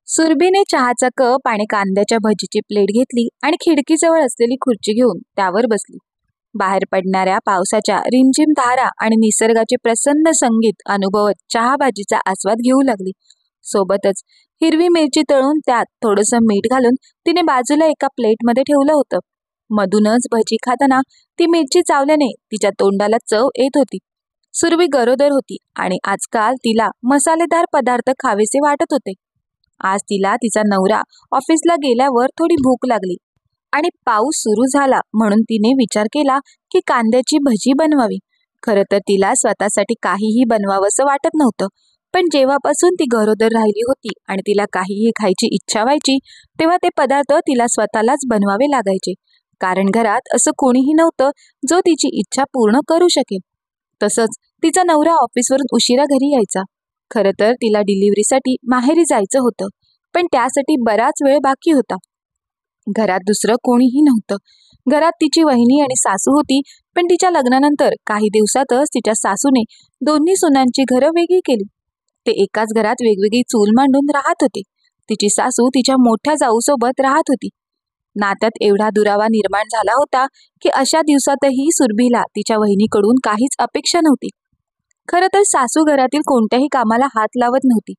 सुरभीने चहाचा कप आणि कांद्याच्या भजीची प्लेट घेतली आणि खिडकीजवळ असलेली खुर्ची घेऊन त्यावर बसली. बाहेर पडणाऱ्या पावसाच्या रिमझिम धारा आणि निसर्गाचे प्रसन्न संगीत अनुभवत चहा भाजीचा आस्वाद घेऊ लागली. सोबतच हिरवी मिरची तळून त्यात थोडंसं मीठ घालून तिने बाजूला एका प्लेटमध्ये ठेवलं होतं. मधूनच भजी खाताना ती मिरची चावल्याने तिच्या तोंडाला चव येत होती. सुरभी गरोदर होती आणि आजकाल तिला मसालेदार पदार्थ खावेसे वाटत होते. आज तिला तिचा नवरा ऑफिसला गेल्यावर थोडी भूक लागली आणि पाऊस सुरू झाला म्हणून तिने विचार केला की कांद्याची भजी बनवावी. खरं तर तिला स्वतःसाठी काहीही बनवावंसं वाटत नव्हतं, पण जेव्हापासून ती गरोदर राहिली होती आणि तिला काहीही खायची इच्छा व्हायची तेव्हा ते पदार्थ तिला स्वतःलाच बनवावे लागायचे, कारण घरात असं कोणीही नव्हतं जो तिची इच्छा पूर्ण करू शकेल. तसंच तिचा नवरा ऑफिसवरून उशिरा घरी यायचा. खरं तर तिला डिलिव्हरीसाठी माहेरी जायचं होतं, पण त्यासाठी बराच वेळ बाकी होता. घरात दुसरं कोणीही नव्हतं. घरात तिची वहिनी आणि सासू होती, पण तिच्या लग्नानंतर काही दिवसातच तिच्या सासूने दोन्ही सुनांची घरं वेगळी केली. ते एकाच घरात वेगवेगळी चूल मांडून राहत होते. तिची सासू तिच्या मोठ्या जाऊसोबत राहत होती. नात्यात एवढा दुरावा निर्माण झाला होता की अशा दिवसातही सुरभीला तिच्या वहिनीकडून काहीच अपेक्षा नव्हती. खरं तर सासू घरातील कोणत्याही कामाला हात लावत नव्हती,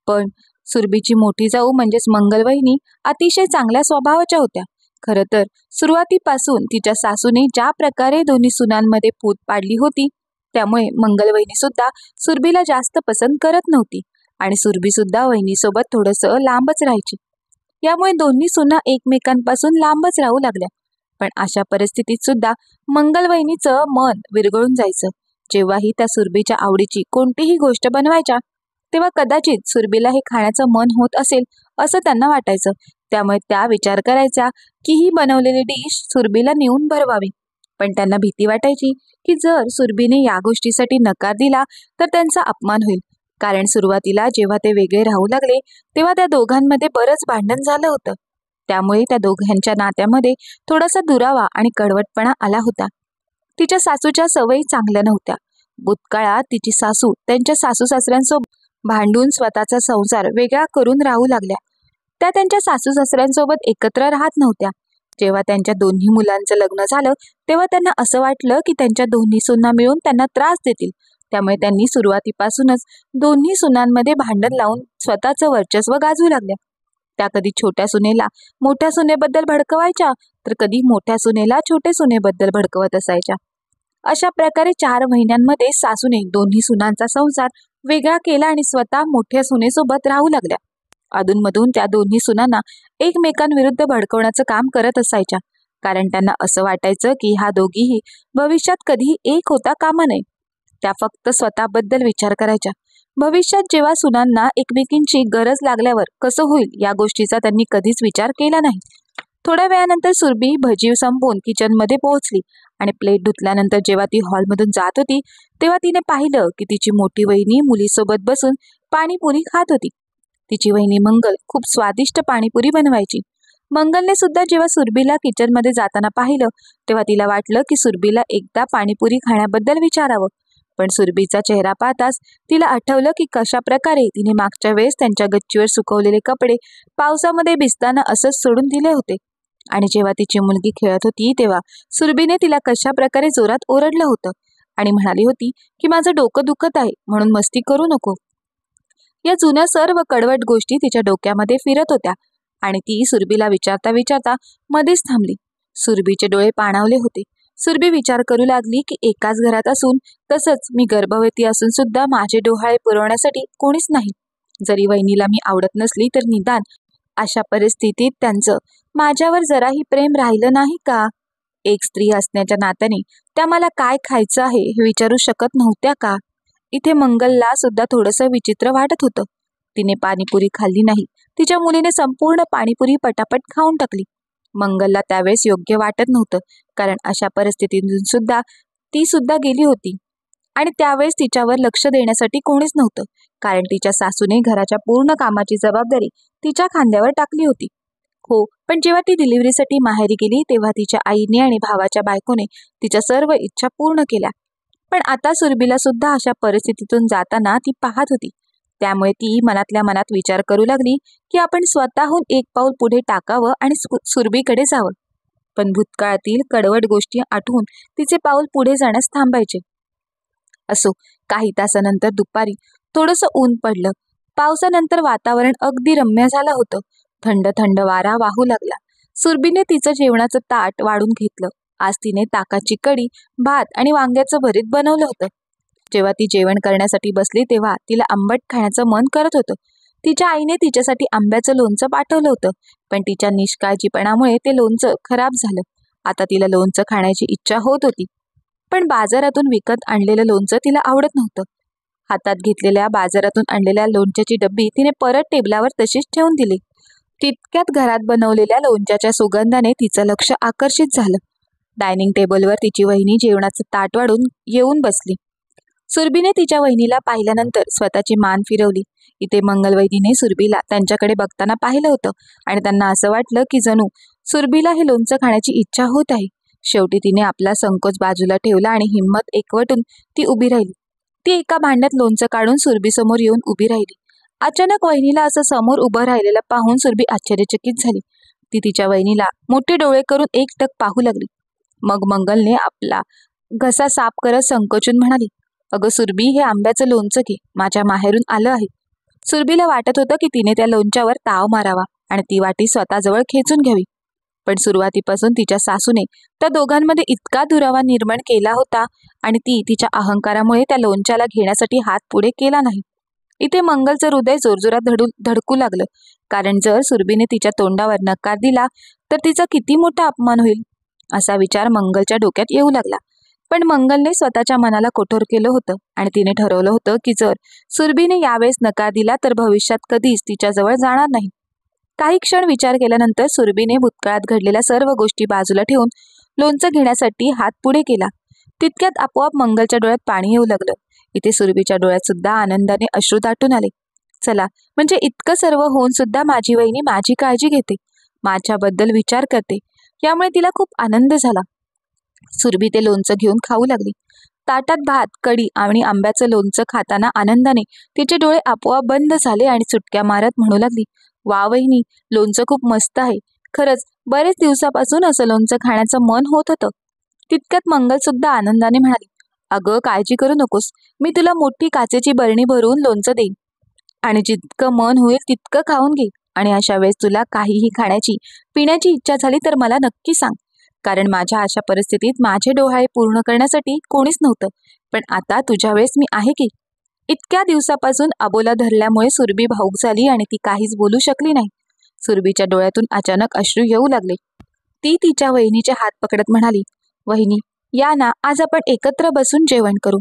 पण सुरभीची मोठी जाऊ म्हणजेच मंगलवहिनी अतिशय चांगल्या स्वभावाच्या होत्या. खरं तर सुरुवातीपासून तिच्या सासूने ज्या प्रकारे दोन्ही सुनांमध्ये फूट पाडली होती, त्यामुळे मंगलवहिनी सुद्धा सुरभीला जास्त पसंत करत नव्हती आणि सुरभी सुद्धा वहिनीसोबत थोडंसं लांबच राहायची. यामुळे दोन्ही सुना एकमेकांपासून लांबच राहू लागल्या. पण अशा परिस्थितीत सुद्धा मंगलवहिनीचं मन विरघळून जायचं. जेव्हाही त्या सुरभीच्या आवडीची कोणतीही गोष्ट बनवायच्या तेव्हा कदाचित सुरभीला हे खाण्याचं मन होत असेल असं त्यांना वाटायचं. त्यामुळे त्या विचार करायच्या की ही बनवलेली डिश सुरभीला नेऊन भरवावी. पण त्यांना भीती वाटायची की जर सुरभीने या गोष्टीसाठी नकार दिला तर त्यांचा अपमान होईल, कारण सुरुवातीला जेव्हा ते वेगळे राहू लागले तेव्हा त्या दोघांमध्ये बरंच भांडण झालं होतं. त्यामुळे त्या दोघांच्या नात्यामध्ये थोडासा दुरावा आणि कडवटपणा आला होता. तिच्या सासूच्या सवयी चांगल्या नव्हत्या. भूतकाळात तिची सासू त्यांच्या सासू सासऱ्यांसोबत भांडून स्वतःचा संसार वेगळा करून राहू लागल्या. त्या त्यांच्या सासू सासऱ्यांसोबत एकत्र राहत नव्हत्या. जेव्हा त्यांच्या दोन्ही मुलांचं लग्न झालं तेव्हा त्यांना असं वाटलं की त्यांच्या दोन्ही सुना मिळून त्यांना त्रास देतील. त्यामुळे त्यांनी सुरुवातीपासूनच दोन्ही सुनांमध्ये भांडण लावून स्वतःचं वर्चस्व गाजवू लागल्या. त्या कधी छोट्या सुनेला मोठ्या सुनेबद्दल भडकवायच्या तर कधी मोठ्या सुनेला छोट्या सुनेबद्दल भडकवत असायच्या. अशा प्रकारे 4 महिन्यांमध्ये सासूने दोन्ही सुनांचा संसार वेगळा केला आणि स्वतः मोठ्या सुनेसोबत राहू लागल्या. अधूनमधून त्या दोन्ही सुनांना एकमेकांविरुद्ध भडकवण्याचं काम करत असायच्या, कारण त्यांना असं वाटायचं की ह्या दोघीही भविष्यात कधीही एक होता कामा नये. त्या फक्त स्वतःबद्दल विचार करायच्या. भविष्यात जेव्हा सुनांना एकमेकींची गरज लागल्यावर कसं होईल या गोष्टीचा त्यांनी कधीच विचार केला नाही. थोड्या वेळानंतर सुरभी भजी संपवून किचनमध्ये पोहोचली आणि प्लेट धुतल्यानंतर जेव्हा ती हॉलमधून जात होती तेव्हा तिने पाहिलं की तिची मोठी वहिनी मुलीसोबत बसून पाणीपुरी खात होती. तिची वहिनी मंगल खूप स्वादिष्ट पाणीपुरी बनवायची. मंगलने सुद्धा जेव्हा सुरभीला किचनमध्ये जाताना पाहिलं तेव्हा तिला वाटलं की सुरभीला एकदा पाणीपुरी खाण्याबद्दल विचारावं. पण सुरभीचा चेहरा पाहताच तिला आठवलं की कशा प्रकारे तिने मागच्या वेळेस त्यांच्या गच्चीवर सुकवलेले कपडे पावसामध्ये भिजताना असंच सोडून दिले होते. आणि जेव्हा तिची मुलगी खेळत होती तेव्हा सुरभीने तिला कशा प्रकारे जोरात ओरडलं होतं आणि म्हणाली होती की माझं डोकं दुखत आहे म्हणून मस्ती करू नको. या जुन्या सर्व कडवट गोष्टी तिच्या डोक्यामध्ये फिरत होत्या आणि ती सुरभीला विचारता विचारता मध्येच थांबली. सुरभीचे डोळे पाणावले होते. सुरभी विचार करू लागली की एकाच घरात असून, तसंच मी गर्भवती असून सुद्धा माझे डोहाळे पुरवण्यासाठी कोणीच नाही. जरी वहिनीला मी आवडत नसली तर निदान अशा परिस्थितीत त्यांचं माझ्यावर जराही प्रेम राहिलं नाही का? एक स्त्री असण्याच्या नात्याने त्या मला काय खायचं आहे हे विचारू शकत नव्हत्या का? इथे मंगलला सुद्धा थोडंसं विचित्र वाटत होतं. तिने पाणीपुरी खाल्ली नाही. तिच्या मुलीने संपूर्ण पाणीपुरी पटापट खाऊन टाकली. मंगलला त्यावेळेस योग्य वाटत नव्हतं, कारण अशा परिस्थितीतून सुद्धा ती सुद्धा गेली होती आणि त्यावेळेस तिच्यावर लक्ष देण्यासाठी कोणीच नव्हतं, कारण तिच्या सासूने घराच्या पूर्ण कामाची जबाबदारी तिच्या खांद्यावर टाकली होती. हो, पण जेव्हा ती डिलिव्हरीसाठी माहेरी गेली तेव्हा तिच्या आईने आणि भावाच्या बायकोने तिच्या सर्व इच्छा पूर्ण केल्या. पण आता सुरभीला सुद्धा अशा परिस्थितीतून जाताना ती पाहत होती. त्यामुळे ती मनातल्या मनात विचार करू लागली की आपण स्वतःहून एक पाऊल पुढे टाकावं आणि सुरभीकडे जावं. पण भूतकाळातील कडवट गोष्टी आठवून तिचे पाऊल पुढे जाण्यास थांबायचे. असो, काही तासानंतर दुपारी थोडंसं ऊन पडलं. पावसानंतर वातावरण अगदी रम्य झालं होतं. थंड थंड वारा वाहू लागला. सुरभीने तिचं जेवणाचं ताट वाढून घेतलं. आज तिने ताकाची कढी, भात आणि वांग्याचं भरीत बनवलं होतं. जेव्हा ती जेवण करण्यासाठी बसली तेव्हा तिला आंबट खाण्याचं मन करत होतं. तिच्या आईने तिच्यासाठी आंब्याचं लोणचं पाठवलं होतं, पण तिच्या निष्काळजीपणामुळे ते लोणचं खराब झालं. आता तिला लोणचं खाण्याची इच्छा होत होती, पण बाजारातून विकत आणलेलं लोणचं तिला आवडत नव्हतं. हातात घेतलेल्या बाजारातून आणलेल्या लोणच्याची डब्बी तिने परत टेबलावर तशीच ठेवून दिली. तितक्यात घरात बनवलेल्या लोणच्याच्या सुगंधाने तिचं लक्ष आकर्षित झालं. डायनिंग टेबलवर तिची वहिनी जेवणाचं ताट वाढून येऊन बसली. सुरभीने तिच्या वहिनीला पाहिल्यानंतर स्वतःची मान फिरवली. इथे मंगलवहिनीने सुरभीला त्यांच्याकडे बघताना पाहिलं होतं आणि त्यांना असं वाटलं की जणू सुरभीला हे लोणचं खाण्याची इच्छा होत आहे. शेवटी तिने आपला संकोच बाजूला ठेवला आणि हिंमत एकवटून ती उभी राहिली. ती एका भांड्यात लोणचं काढून सुरभीसमोर येऊन उभी राहिली. अचानक वहिनीला असं समोर उभं राहिलेलं पाहून सुरभी आश्चर्यचकित झाली. ती तिच्या वहिनीला मोठे डोळे करून एकटक पाहू लागली. मग मंगलने आपला घसा साफ करत संकोचून म्हणाली, अगं सुरभी, हे आंब्याचं लोणचं घे, माझ्या माहेरून आलं आहे. सुरभीला वाटत होतं की तिने त्या लोणच्यावर ताव मारावा आणि ती वाटी स्वतःजवळ खेचून घ्यावी. पण सुरुवातीपासून तिच्या सासूने त्या दोघांमध्ये इतका दुरावा निर्माण केला होता आणि ती तिच्या अहंकारामुळे त्या लोणच्याला घेण्यासाठी हात पुढे केला नाही. इथे मंगलचं हृदय जोरजोरात धडकू लागलं, कारण जर सुरभीने तिच्या तोंडावर नकार दिला तर तिचा किती मोठा अपमान होईल असा विचार मंगलच्या डोक्यात येऊ लागला. पण मंगलने स्वतःच्या मनाला कठोर केलं होतं आणि तिने ठरवलं होतं की जर सुरभीने यावेळेस नकार दिला तर भविष्यात कधीच तिच्याजवळ जाणार नाही. काही क्षण विचार केल्यानंतर सुरभीने भूतकाळात घडलेल्या सर्व गोष्टी बाजूला ठेवून लोणचं घेण्यासाठी हात पुढे केला. तितक्यात आपोआप मंगलच्या डोळ्यात पाणी येऊ लागलं. इथे सुरभीच्या डोळ्यात सुद्धा आनंदाने अश्रू दाटून आले. चला, म्हणजे इतकं सर्व होऊन सुद्धा माझी वहिनी माझी काळजी घेते, माझ्याबद्दल विचार करते, यामुळे तिला खूप आनंद झाला. सुरभी ते लोणचं घेऊन खाऊ लागली. ताटात भात, कढी आणि आंब्याचं लोणचं खाताना आनंदाने तिचे डोळे आपोआप बंद झाले आणि चुटक्या मारत म्हणू लागली, वा वहिनी, लोणचं खूप मस्त आहे. खरंच बरेच दिवसापासून असं लोणचं खाण्याचं मन होत होतं. तितक्यात मंगल सुद्धा आनंदाने म्हणाली, अगं काळजी करू नकोस, मी तुला मोठी काचेची बरणी भरून लोणचं देईन आणि जितकं मन होईल तितकं खाऊन घे. आणि अशा वेळेस तुला काहीही खाण्याची पिण्याची इच्छा झाली तर मला नक्की सांग, कारण माझ्या अशा परिस्थितीत माझे डोहाळे पूर्ण करण्यासाठी कोणीच नव्हतं, पण आता तुझ्या वेळेस मी आहे की. इतक्या दिवसापासून अबोला धरल्यामुळे सुरभी भावूक झाली आणि ती काहीच बोलू शकली नाही. सुरभीच्या डोळ्यातून अचानक अश्रू येऊ लागले. ती तिच्या वहिनीचे हात पकडत म्हणाली, वहिनी, या ना, आज आपण एकत्र बसून जेवण करू.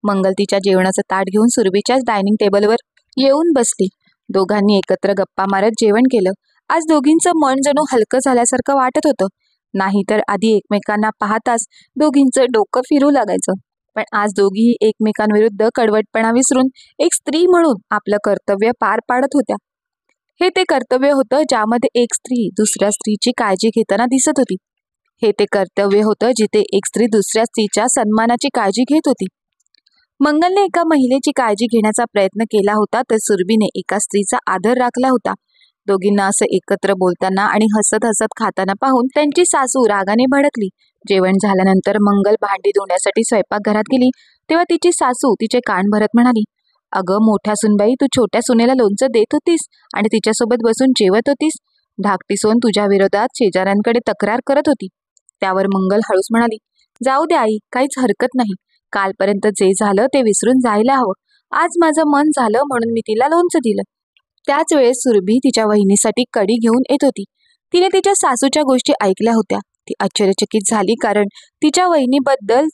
मंगल तिच्या जेवणाचं ताट घेऊन सुरभीच्याच डायनिंग टेबलवर येऊन बसली. दोघांनी एकत्र गप्पा मारत जेवण केलं. आज दोघींचं मन जणू हलकं झाल्यासारखं वाटत होतं. नाहीतर आधी एकमेकांना पाहताच दोघींचं डोकं फिरू लागायचं. पण आज दोघीही एकमेकांविरुद्ध कडवटपणा विसरून एक स्त्री म्हणून आपलं कर्तव्य पार पाडत होत्या. हे ते कर्तव्य होतं ज्यामध्ये एक स्त्री दुसऱ्या स्त्रीची काळजी घेताना दिसत होती. हे ते कर्तव्य होतं जिथे एक स्त्री दुसऱ्या स्त्रीच्या सन्मानाची काळजी घेत होती. मंगलने एका महिलेची काळजी घेण्याचा प्रयत्न केला होता, तर सुरभीने एका स्त्रीचा आदर राखला होता. दोघींना असं एकत्र बोलताना आणि हसत हसत खाताना पाहून त्यांची सासू रागाने भडकली. जेवण झाल्यानंतर मंगल भांडी धुण्यासाठी स्वयंपाकघरात गेली तेव्हा तिची सासू तिचे कान भरत म्हणाली, अगं मोठ्या सुनबाई, तू छोट्या सुनेला लोणचं देत होतीस आणि तिच्यासोबत बसून जेवत होतीस. धाकटी सोन तुझ्या विरोधात शेजाऱ्यांकडे तक्रार करत होती. त्यावर मंगल हळूच म्हणाली, जाऊ दे आई, काहीच हरकत नाही. कालपर्यंत जे झालं ते विसरून जायला हवं. आज माझं मन झालं म्हणून मी तिला लोणचं दिलं. त्याच वेळेस सुरभी तिच्या वहिनीसाठी कढी घेऊन येत होती. तिने तिच्या सासूच्या गोष्टी ऐकल्या होत्या. ती आश्चर्यचकित झाली, कारण तिच्या वहिनीबद्दल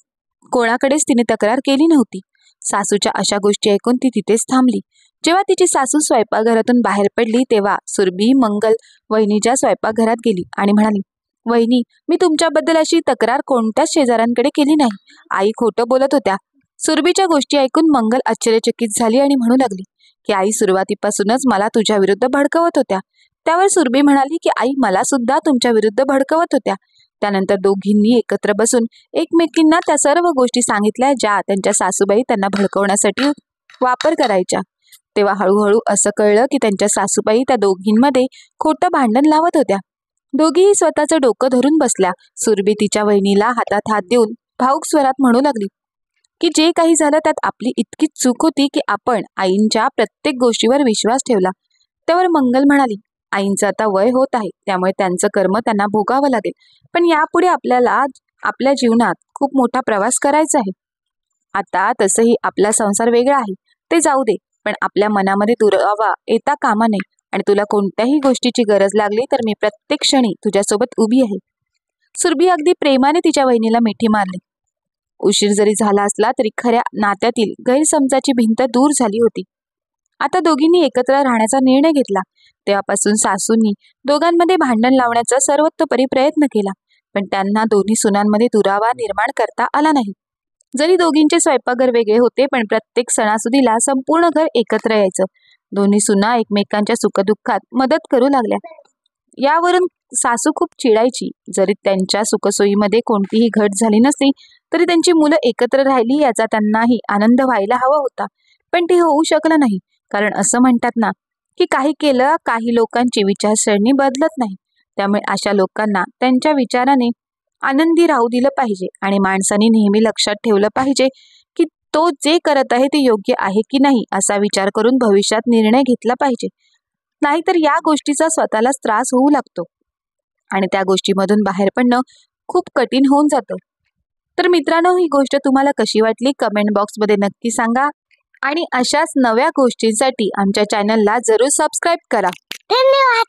कोणाकडेच तिने तक्रार केली नव्हती. सासूच्या अशा गोष्टी ऐकून ती तिथेच थांबली. जेव्हा तिची सासू स्वयंपाकघरातून बाहेर पडली तेव्हा सुरभी मंगल वहिनीच्या स्वयंपाकघरात गेली आणि म्हणाली, वहिनी, मी तुमच्याबद्दल अशी तक्रार कोणत्याच शेजाऱ्यांकडे केली नाही. आई खोटं बोलत होत्या. सुरभीच्या गोष्टी ऐकून मंगल आश्चर्यचकित झाली आणि म्हणू लागली की आई सुरुवातीपासूनच मला तुझ्या विरुद्ध भडकवत होत्या. त्यावर सुरभी म्हणाली की आई मला सुद्धा तुमच्या विरुद्ध भडकवत होत्या. त्यानंतर दोघींनी एकत्र बसून एकमेकींना त्या सर्व गोष्टी सांगितल्या ज्या त्यांच्या सासूबाई त्यांना भडकवण्यासाठी वापर करायच्या. तेव्हा हळूहळू असं कळलं की त्यांच्या सासूबाई त्या दोघींमध्ये खोटं भांडण लावत होत्या. दोघीही स्वतःचं डोकं धरून बसल्या. सुरभी तिच्या वहिनीला हातात हात देऊन भाऊक स्वरात म्हणू लागली की जे काही झालं त्यात आपली इतकीच चूक होती की आपण आईंच्या प्रत्येक गोष्टीवर विश्वास ठेवला. त्यावर मंगल म्हणाली, आईंचं आता वय होत आहे, त्यामुळे त्यांचं कर्म त्यांना भोगावं लागेल. पण यापुढे आपल्याला आपल्या जीवनात खूप मोठा प्रवास करायचा आहे. आता तसंही आपला संसार वेगळा आहे, ते जाऊ दे, पण आपल्या मनामध्ये दुरावा येता कामा नये. आणि तुला कोणत्याही गोष्टीची गरज लागली तर मी प्रत्येक क्षणी तुझ्यासोबत उभी आहे. सुरभी अगदी प्रेमाने तिच्या वहिनीला मिठी मारली. उशीर जरी झाला असला तरी खऱ्या नात्यातील गैरसमजाची भिंत दूर झाली होती. आता दोघींनी एकत्र राहण्याचा निर्णय घेतला. तेव्हापासून सासूंनी दोघांमध्ये भांडण लावण्याचा सर्वतोपरी प्रयत्न केला, पण त्यांना दोन्ही सुनांमध्ये दुरावा निर्माण करता आला नाही. जरी दोघींचे स्वयंपाकघर वेगळे होते, पण प्रत्येक सणासुदीला संपूर्ण घर एकत्र यायचं. दोन्ही सुना एकमेकांच्या सुखदुःखात मदत करू लागल्या. यावरून सासू खूप चिडायची. जरी त्यांच्या सुखसोयीमध्ये कोणतीही घट झाली नसली तरी त्यांची मुलं एकत्र राहिली याचा त्यांनाही आनंद व्हायला हवा होता, पण ते होऊ शकलं नाही. कारण असं म्हणतात ना की काही केलं, काही लोकांची विचारसरणी बदलत नाही. त्यामुळे अशा लोकांना त्यांच्या विचाराने आनंदी राहू दिलं पाहिजे आणि माणसाने नेहमी लक्षात ठेवलं पाहिजे की तो जे करत आहे ते योग्य आहे की नाही असा विचार करून भविष्यात निर्णय घेतला पाहिजे. नाहीतर या गोष्टीचा स्वतःलाच त्रास होऊ लागतो आणि त्या गोष्टीमधून बाहेर पडणं खूप कठीण होऊन जातं. तर मित्रांनो, ही गोष्ट तुम्हाला कशी वाटली कमेंट बॉक्समध्ये नक्की सांगा आणि अशाच नव्या गोष्टींसाठी आमच्या चॅनलला जरूर सबस्क्राईब करा. धन्यवाद.